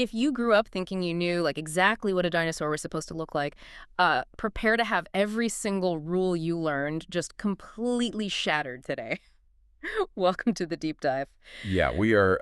If you grew up thinking you knew like exactly what a dinosaur was supposed to look like, prepare to have every single rule you learned just completely shattered today. Welcome to the deep dive. Yeah, we are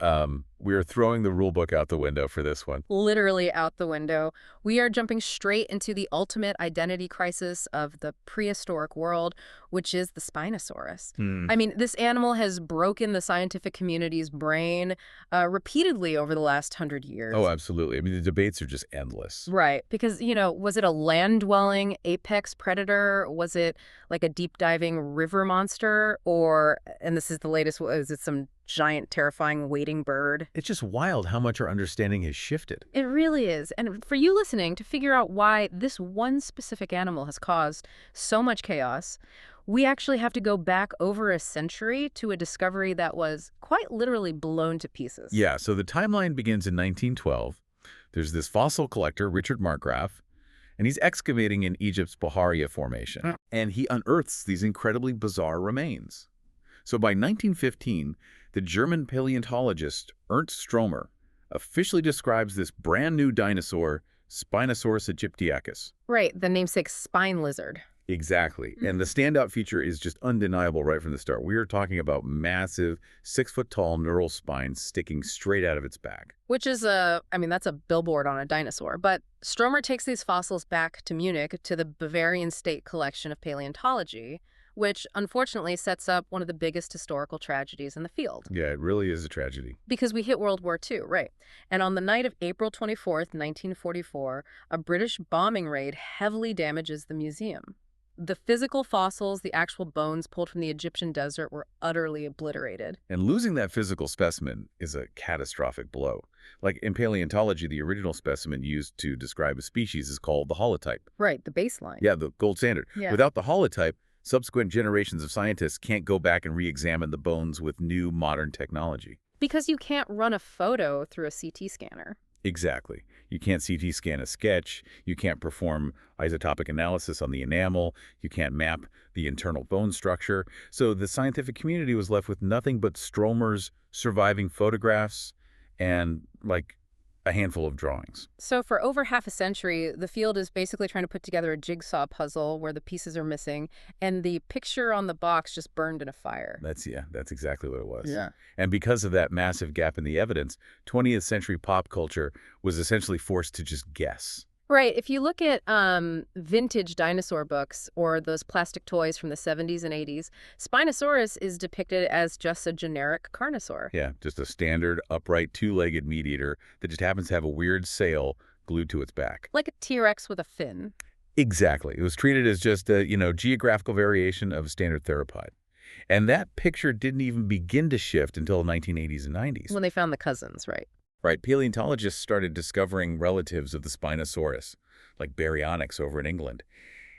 throwing the rule book out the window for this one. Literally out the window. We are jumping straight into the ultimate identity crisis of the prehistoric world, which is the Spinosaurus. Hmm. I mean, this animal has broken the scientific community's brain repeatedly over the last 100 years. Oh, absolutely. I mean, the debates are just endless. Right, because, was it a land-dwelling apex predator? Was it like a deep-diving river monster? Or, and this is the latest, is it some giant, terrifying wading bird? It's just wild how much our understanding has shifted. It really is. And for you listening, to figure out why this one specific animal has caused so much chaos, we actually have to go back over a century to a discovery that was quite literally blown to pieces. Yeah, so the timeline begins in 1912. There's this fossil collector, Richard Markgraf, and he's excavating in Egypt's Bahariya Formation. And he unearths these incredibly bizarre remains. So by 1915, the German paleontologist Ernst Stromer officially describes this brand new dinosaur, Spinosaurus aegyptiacus. Right, the namesake spine lizard. Exactly. And the standout feature is just undeniable right from the start. We are talking about massive, 6-foot-tall neural spines sticking straight out of its back. Which is that's a billboard on a dinosaur. But Stromer takes these fossils back to Munich to the Bavarian State Collection of Paleontology, which unfortunately sets up one of the biggest historical tragedies in the field. Yeah, it really is a tragedy. Because we hit World War II, right? And on the night of April 24th, 1944, a British bombing raid heavily damages the museum. The physical fossils, the actual bones pulled from the Egyptian desert, were utterly obliterated. And losing that physical specimen is a catastrophic blow. Like in paleontology, the original specimen used to describe a species is called the holotype. Right, the baseline. Yeah, the gold standard. Yeah. Without the holotype, subsequent generations of scientists can't go back and re-examine the bones with new modern technology. Because you can't run a photo through a CT scanner. Exactly. You can't CT scan a sketch. You can't perform isotopic analysis on the enamel. You can't map the internal bone structure. So the scientific community was left with nothing but Stromer's surviving photographs and, like, a handful of drawings. So for over half a century, the field is basically trying to put together a jigsaw puzzle where the pieces are missing, and the picture on the box just burned in a fire. That's exactly what it was. Yeah. And because of that massive gap in the evidence, 20th century pop culture was essentially forced to just guess. Right. If you look at vintage dinosaur books or those plastic toys from the 70s and 80s, Spinosaurus is depicted as just a generic carnosaur. Yeah, just a standard, upright, two-legged meat eater that just happens to have a weird sail glued to its back. Like a T-Rex with a fin. Exactly. It was treated as just a, geographical variation of a standard theropod. And that picture didn't even begin to shift until the 1980s and 90s. When they found the cousins, right? Right, paleontologists started discovering relatives of the Spinosaurus, like baryonyx over in England.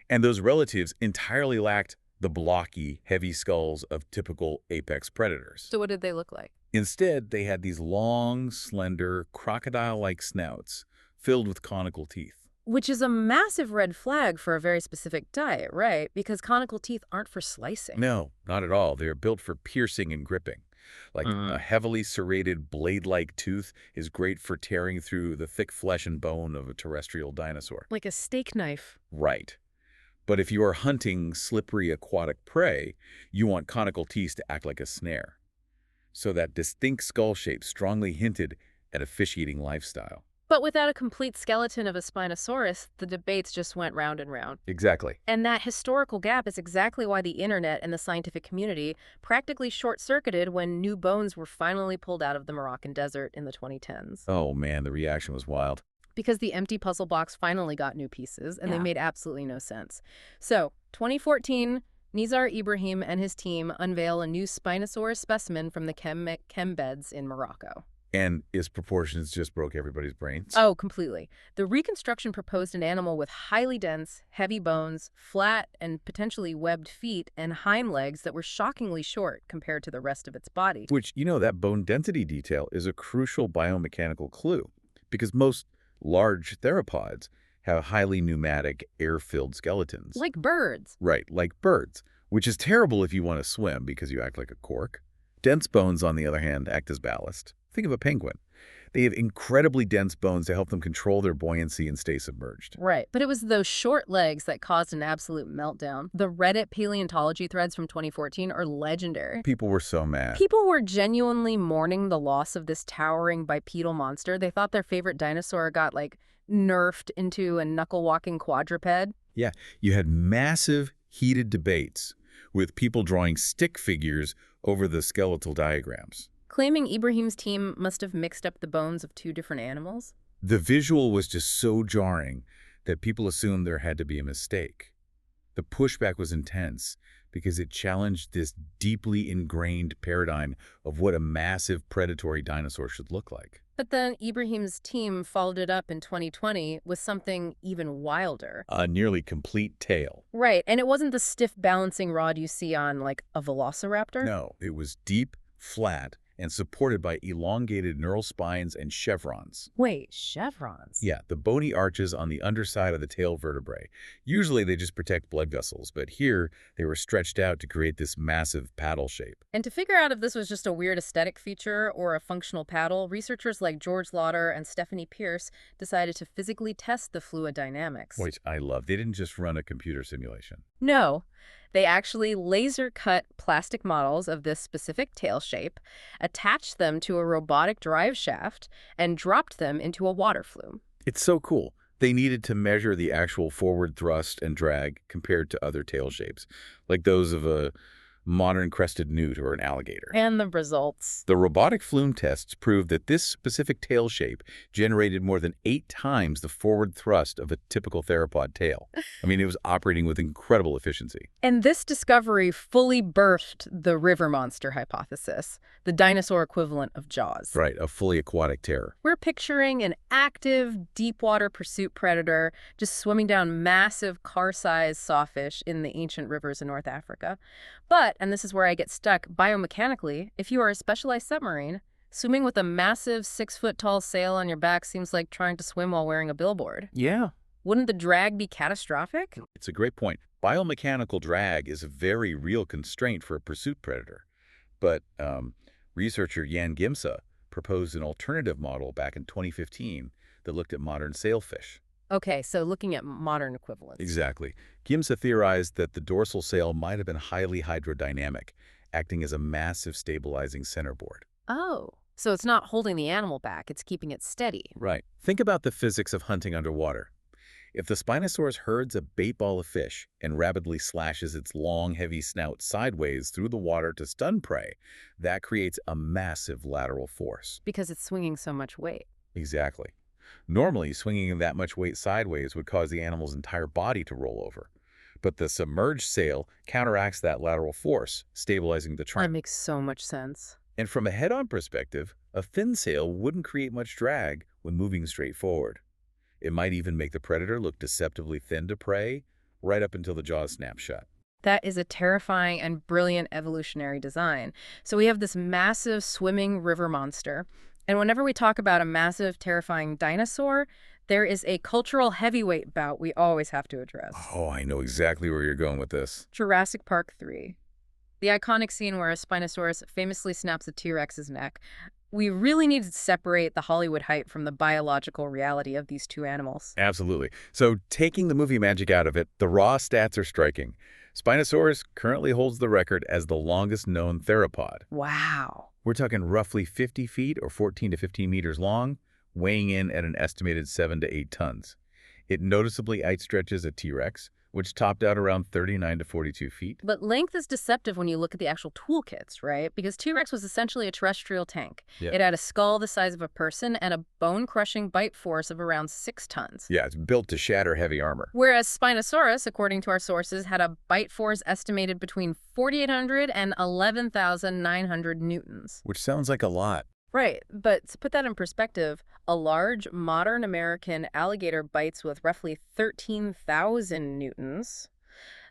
And those relatives entirely lacked the blocky, heavy skulls of typical apex predators. So what did they look like? Instead, they had these long, slender, crocodile-like snouts filled with conical teeth. Which is a massive red flag for a very specific diet, right? Because conical teeth aren't for slicing. No, not at all. They're built for piercing and gripping. Like a heavily serrated blade-like tooth is great for tearing through the thick flesh and bone of a terrestrial dinosaur. Like a steak knife. Right. But if you are hunting slippery aquatic prey, you want conical teeth to act like a snare. So that distinct skull shape strongly hinted at a fish-eating lifestyle. But without a complete skeleton of a Spinosaurus, the debates just went round and round. Exactly. And that historical gap is exactly why the internet and the scientific community practically short-circuited when new bones were finally pulled out of the Moroccan desert in the 2010s. Oh man, the reaction was wild. Because the empty puzzle box finally got new pieces, and they made absolutely no sense. So, 2014, Nizar Ibrahim and his team unveil a new Spinosaurus specimen from the Chem beds in Morocco. And its proportions just broke everybody's brains. Oh, completely. The reconstruction proposed an animal with highly dense, heavy bones, flat and potentially webbed feet, and hind legs that were shockingly short compared to the rest of its body. Which, that bone density detail is a crucial biomechanical clue, because most large theropods have highly pneumatic, air-filled skeletons. Like birds. Right, like birds, which is terrible if you want to swim because you act like a cork. Dense bones, on the other hand, act as ballast. Think of a penguin. They have incredibly dense bones to help them control their buoyancy and stay submerged. Right. But it was those short legs that caused an absolute meltdown. The Reddit paleontology threads from 2014 are legendary. People were so mad. People were genuinely mourning the loss of this towering bipedal monster. They thought their favorite dinosaur got, nerfed into a knuckle-walking quadruped. Yeah, you had massive, heated debates with people drawing stick figures over the skeletal diagrams. Claiming Ibrahim's team must have mixed up the bones of two different animals. The visual was just so jarring that people assumed there had to be a mistake. The pushback was intense because it challenged this deeply ingrained paradigm of what a massive predatory dinosaur should look like. But then Ibrahim's team followed it up in 2020 with something even wilder. A nearly complete tail. Right, and it wasn't the stiff balancing rod you see on, a velociraptor. No, it was deep, flat, and supported by elongated neural spines and chevrons. Wait, chevrons? Yeah, the bony arches on the underside of the tail vertebrae. Usually they just protect blood vessels, but here they were stretched out to create this massive paddle shape. And to figure out if this was just a weird aesthetic feature or a functional paddle, researchers like George Lauder and Stephanie Pierce decided to physically test the fluid dynamics. Which I love. They didn't just run a computer simulation. No. They actually laser-cut plastic models of this specific tail shape, attached them to a robotic drive shaft, and dropped them into a water flume. It's so cool. They needed to measure the actual forward thrust and drag compared to other tail shapes, like those of a modern crested newt or an alligator. And the results. The robotic flume tests proved that this specific tail shape generated more than 8 times the forward thrust of a typical theropod tail. I mean, it was operating with incredible efficiency. And this discovery fully birthed the river monster hypothesis, the dinosaur equivalent of Jaws. Right, a fully aquatic terror. We're picturing an active, deep-water pursuit predator just swimming down massive car-sized sawfish in the ancient rivers in North Africa. But, and this is where I get stuck, biomechanically, if you are a specialized submarine, swimming with a massive 6-foot-tall sail on your back seems like trying to swim while wearing a billboard. Yeah. Wouldn't the drag be catastrophic? It's a great point. Biomechanical drag is a very real constraint for a pursuit predator. But researcher Jan Gimsa proposed an alternative model back in 2015 that looked at modern sailfish. Okay, so looking at modern equivalents. Exactly. Gimsa theorized that the dorsal sail might have been highly hydrodynamic, acting as a massive stabilizing centerboard. Oh, so it's not holding the animal back, it's keeping it steady. Right. Think about the physics of hunting underwater. If the Spinosaurus herds a bait ball of fish and rapidly slashes its long, heavy snout sideways through the water to stun prey, that creates a massive lateral force. Because it's swinging so much weight. Exactly. Normally, swinging that much weight sideways would cause the animal's entire body to roll over. But the submerged sail counteracts that lateral force, stabilizing the That trim. makes so much sense. And from a head-on perspective, a thin sail wouldn't create much drag when moving straight forward. It might even make the predator look deceptively thin to prey, right up until the jaws snap shut. That is a terrifying and brilliant evolutionary design. So we have this massive swimming river monster. And whenever we talk about a massive, terrifying dinosaur, there is a cultural heavyweight bout we always have to address. Oh, I know exactly where you're going with this. Jurassic Park 3. The iconic scene where a Spinosaurus famously snaps a T-Rex's neck. We really need to separate the Hollywood hype from the biological reality of these two animals. Absolutely. So taking the movie magic out of it, the raw stats are striking. Spinosaurus currently holds the record as the longest known theropod. Wow. We're talking roughly 50 feet or 14 to 15 meters long, weighing in at an estimated 7 to 8 tons. It noticeably outstretches a T-Rex, which topped out around 39 to 42 feet. But length is deceptive when you look at the actual toolkits, right? Because T-Rex was essentially a terrestrial tank. Yeah. It had a skull the size of a person and a bone-crushing bite force of around 6 tons. Yeah, it's built to shatter heavy armor. Whereas Spinosaurus, according to our sources, had a bite force estimated between 4,800 and 11,900 newtons. Which sounds like a lot. Right, but to put that in perspective, a large modern American alligator bites with roughly 13,000 newtons.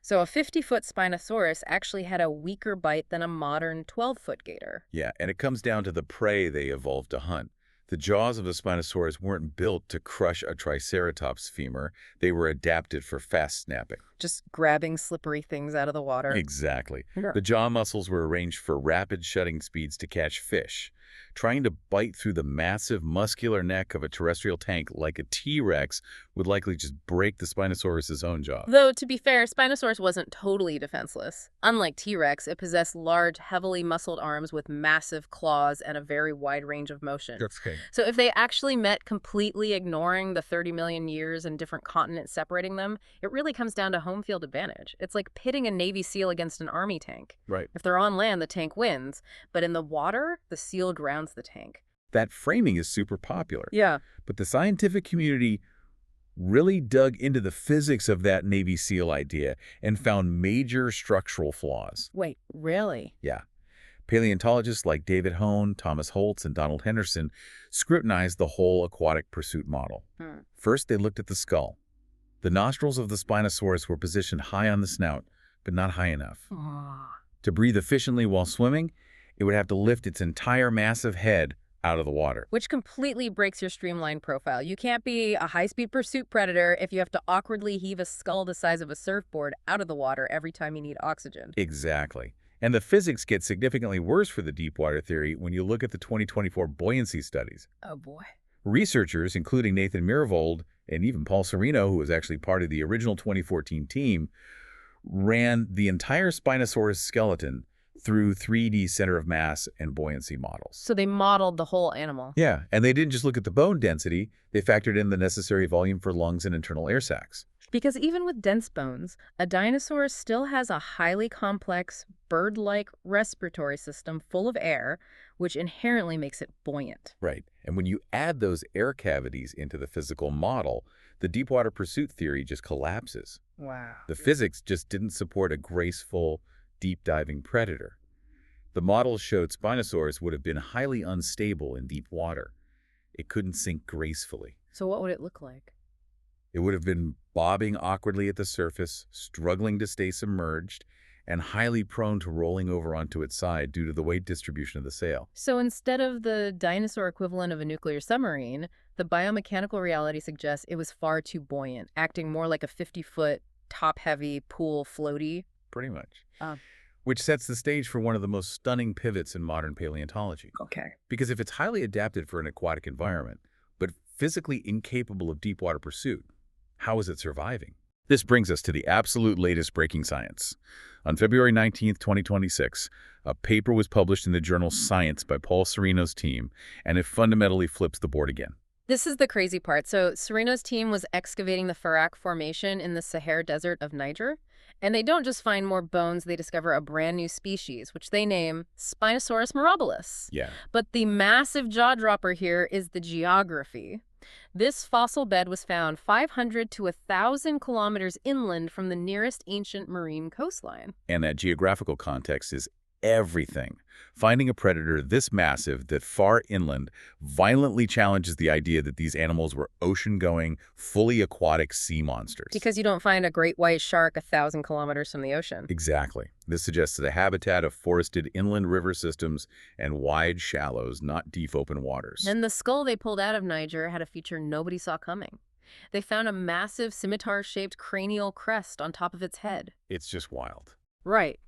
So a 50-foot Spinosaurus actually had a weaker bite than a modern 12-foot gator. Yeah, and it comes down to the prey they evolved to hunt. The jaws of the Spinosaurus weren't built to crush a Triceratops femur. They were adapted for fast snapping. Just grabbing slippery things out of the water. Exactly. Yeah. The jaw muscles were arranged for rapid shutting speeds to catch fish. Trying to bite through the massive muscular neck of a terrestrial tank like a T-Rex would likely just break the Spinosaurus's own jaw. Though, to be fair, Spinosaurus wasn't totally defenseless. Unlike T-Rex, it possessed large, heavily muscled arms with massive claws and a very wide range of motion. That's okay. So if they actually met completely ignoring the 30 million years and different continents separating them, it really comes down to home field advantage. It's like pitting a Navy SEAL against an Army tank. Right. If they're on land, the tank wins, but in the water, the SEAL grounds the tank. That framing is super popular. Yeah. But the scientific community really dug into the physics of that Navy SEAL idea and found major structural flaws. Wait, really? Yeah. Paleontologists like David Hone, Thomas Holtz, and Donald Henderson scrutinized the whole aquatic pursuit model. First, they looked at the skull. The nostrils of the Spinosaurus were positioned high on the snout, but not high enough. To breathe efficiently while swimming, it would have to lift its entire massive head out of the water. Which completely breaks your streamlined profile. You can't be a high-speed pursuit predator if you have to awkwardly heave a skull the size of a surfboard out of the water every time you need oxygen. Exactly. And the physics get significantly worse for the deep-water theory when you look at the 2024 buoyancy studies. Oh, boy. Researchers, including Nathan Myhrvold and even Paul Sereno, who was actually part of the original 2014 team, ran the entire Spinosaurus skeleton through 3D center of mass and buoyancy models. So they modeled the whole animal. Yeah, and they didn't just look at the bone density, they factored in the necessary volume for lungs and internal air sacs. Because even with dense bones, a dinosaur still has a highly complex, bird-like respiratory system full of air, which inherently makes it buoyant. Right, and when you add those air cavities into the physical model, the deepwater pursuit theory just collapses. Wow. The physics just didn't support a graceful, deep-diving predator. The models showed Spinosaurus would have been highly unstable in deep water. It couldn't sink gracefully. So what would it look like? It would have been bobbing awkwardly at the surface, struggling to stay submerged, and highly prone to rolling over onto its side due to the weight distribution of the sail. So instead of the dinosaur equivalent of a nuclear submarine, the biomechanical reality suggests it was far too buoyant, acting more like a 50-foot, top-heavy pool floaty. Pretty much. Oh. Which sets the stage for one of the most stunning pivots in modern paleontology. Okay. Because if it's highly adapted for an aquatic environment, but physically incapable of deep water pursuit, how is it surviving? This brings us to the absolute latest breaking science. On February 19, 2026, a paper was published in the journal Science by Paul Sereno's team, and it fundamentally flips the board again. This is the crazy part. So Sereno's team was excavating the Farak Formation in the Sahara Desert of Niger, and they don't just find more bones, they discover a brand new species, which they name Spinosaurus mirabilis. Yeah. But the massive jaw-dropper here is the geography. This fossil bed was found 500 to 1,000 kilometers inland from the nearest ancient marine coastline. And that geographical context is everything. Finding a predator this massive that far inland violently challenges the idea that these animals were ocean-going, fully aquatic sea monsters. Because you don't find a great white shark 1,000 kilometers from the ocean. Exactly. This suggests the habitat of forested inland river systems and wide shallows, not deep open waters. And the skull they pulled out of Niger had a feature nobody saw coming. They found a massive scimitar-shaped cranial crest on top of its head. It's just wild. Right.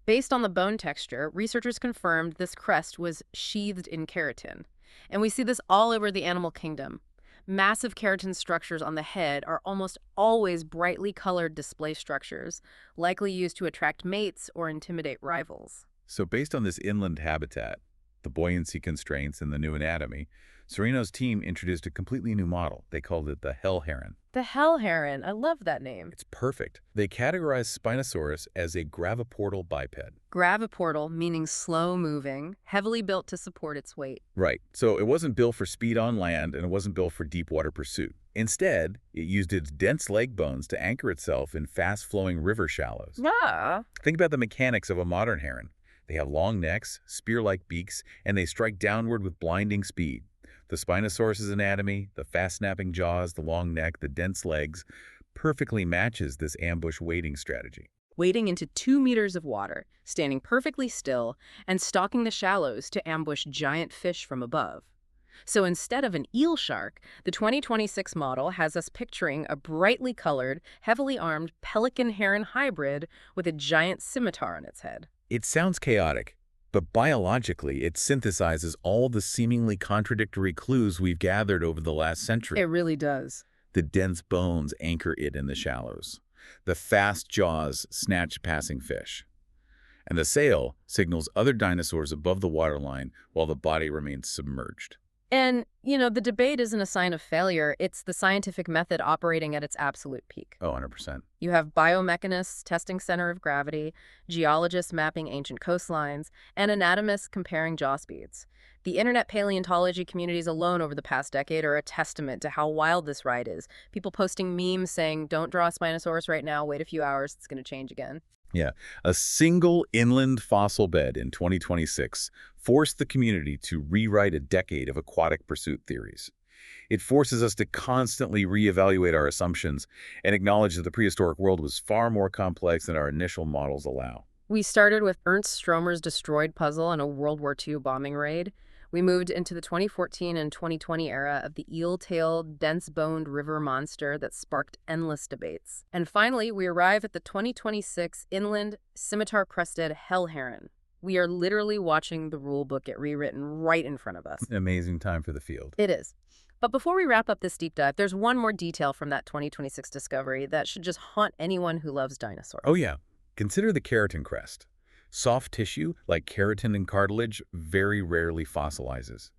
Based on the bone texture, researchers confirmed this crest was sheathed in keratin. And we see this all over the animal kingdom. Massive keratin structures on the head are almost always brightly colored display structures, likely used to attract mates or intimidate rivals. So based on this inland habitat, the buoyancy constraints, and the new anatomy, Sereno's team introduced a completely new model. They called it the Hellheron. The Hellheron. I love that name. It's perfect. They categorized Spinosaurus as a graviportal biped. Graviportal, meaning slow-moving, heavily built to support its weight. Right. So it wasn't built for speed on land, and it wasn't built for deep water pursuit. Instead, it used its dense leg bones to anchor itself in fast-flowing river shallows. Yeah. Think about the mechanics of a modern heron. They have long necks, spear-like beaks, and they strike downward with blinding speed. The Spinosaurus's anatomy, the fast-snapping jaws, the long neck, the dense legs, perfectly matches this ambush wading strategy. Wading into 2 meters of water, standing perfectly still, and stalking the shallows to ambush giant fish from above. So instead of an eel shark, the 2026 model has us picturing a brightly colored, heavily armed pelican-heron hybrid with a giant scimitar on its head. It sounds chaotic, but biologically, it synthesizes all the seemingly contradictory clues we've gathered over the last century. It really does. The dense bones anchor it in the shallows. The fast jaws snatch passing fish. And the sail signals other dinosaurs above the waterline while the body remains submerged. And, the debate isn't a sign of failure. It's the scientific method operating at its absolute peak. Oh, 100%. You have biomechanists testing center of gravity, geologists mapping ancient coastlines, and anatomists comparing jaw speeds. The internet paleontology communities alone over the past decade are a testament to how wild this ride is. People posting memes saying, don't draw a Spinosaurus right now, wait a few hours, it's going to change again. Yeah, a single inland fossil bed in 2026 forced the community to rewrite a decade of aquatic pursuit theories. It forces us to constantly reevaluate our assumptions and acknowledge that the prehistoric world was far more complex than our initial models allow. We started with Ernst Stromer's destroyed puzzle and a World War II bombing raid. We moved into the 2014 and 2020 era of the eel-tailed, dense-boned river monster that sparked endless debates. And finally, we arrive at the 2026 inland, scimitar-crested Hellheron. We are literally watching the rulebook get rewritten right in front of us. An amazing time for the field. It is. But before we wrap up this deep dive, there's one more detail from that 2026 discovery that should just haunt anyone who loves dinosaurs. Oh yeah, consider the keratin crest. Soft tissue, like keratin and cartilage, very rarely fossilizes.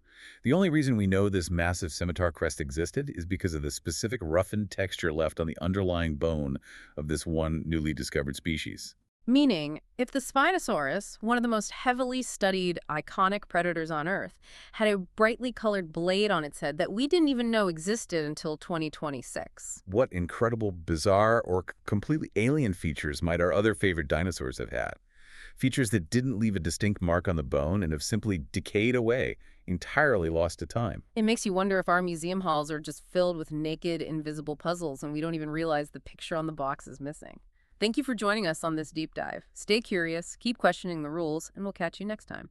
The only reason we know this massive scimitar crest existed is because of the specific roughened texture left on the underlying bone of this one newly discovered species. Meaning, if the Spinosaurus, one of the most heavily studied, iconic predators on Earth, had a brightly colored blade on its head that we didn't even know existed until 2026. What incredible, bizarre, or completely alien features might our other favorite dinosaurs have had? Features that didn't leave a distinct mark on the bone and have simply decayed away, entirely lost to time. It makes you wonder if our museum halls are just filled with naked, invisible puzzles and we don't even realize the picture on the box is missing. Thank you for joining us on this deep dive. Stay curious, keep questioning the rules, and we'll catch you next time.